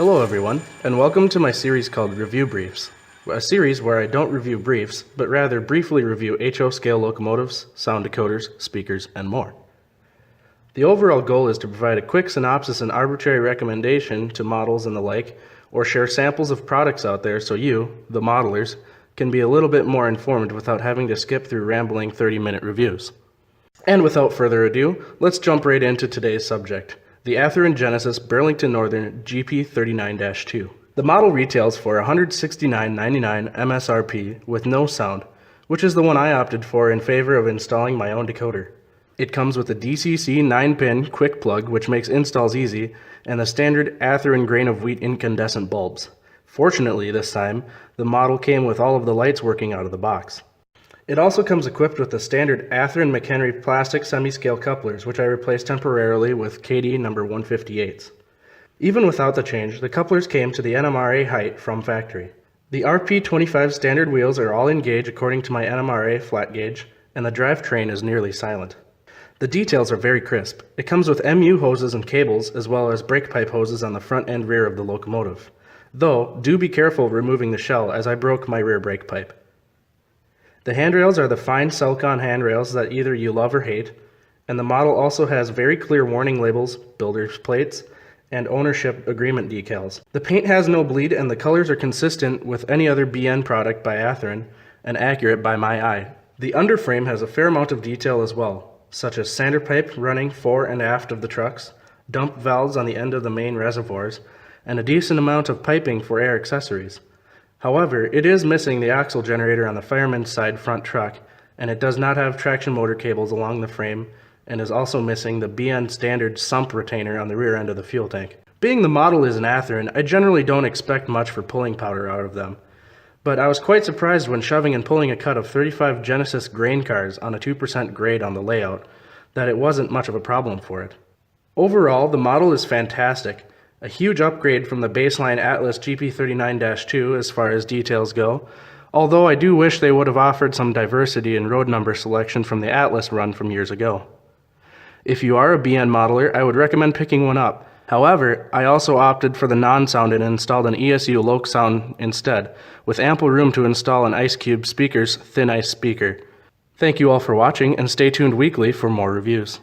Hello everyone, and welcome to my series called Review Briefs, a series where I don't review briefs, but rather briefly review HO scale locomotives, sound decoders, speakers, and more. The overall goal is to provide a quick synopsis and arbitrary recommendation to models and the like, or share samples of products out there so you, the modelers, can be a little bit more informed without having to skip through rambling 30-minute reviews. And without further ado, let's jump right into today's subject. The Athearn Genesis Burlington Northern GP39-2. The model retails for $169.99 MSRP with no sound, which is the one I opted for in favor of installing my own decoder. It comes with a DCC 9-pin quick plug, which makes installs easy, and the standard Athearn grain of wheat incandescent bulbs. Fortunately, this time, the model came with all of the lights working out of the box. It also comes equipped with the standard Athearn McHenry plastic semi-scale couplers, which I replaced temporarily with KD number 158s. Even without the change, the couplers came to the NMRA height from factory. The RP25 standard wheels are all in gauge according to my NMRA flat gauge, and the drivetrain is nearly silent. The details are very crisp. It comes with MU hoses and cables, as well as brake pipe hoses on the front and rear of the locomotive. Though, do be careful removing the shell, as I broke my rear brake pipe. The handrails are the fine Celcon handrails that either you love or hate, and the model also has very clear warning labels, builder's plates, and ownership agreement decals. The paint has no bleed, and the colors are consistent with any other BN product by Athearn, and accurate by my eye. The underframe has a fair amount of detail as well, such as sander pipe running fore and aft of the trucks, dump valves on the end of the main reservoirs, and a decent amount of piping for air accessories. However, it is missing the axle generator on the fireman's side front truck, and it does not have traction motor cables along the frame, and is also missing the BN standard sump retainer on the rear end of the fuel tank. Being the model is an Athearn, I generally don't expect much for pulling power out of them, but I was quite surprised when shoving and pulling a cut of 35 Genesis grain cars on a 2% grade on the layout, that it wasn't much of a problem for it. Overall, the model is fantastic. A huge upgrade from the baseline Atlas GP39-2 as far as details go, although I do wish they would have offered some diversity in road number selection from the Atlas run from years ago. If you are a BN modeler, I would recommend picking one up. However, I also opted for the non-sound and installed an ESU Loc sound instead, with ample room to install an Ice Cube Speakers thin ice speaker. Thank you all for watching, and stay tuned weekly for more reviews.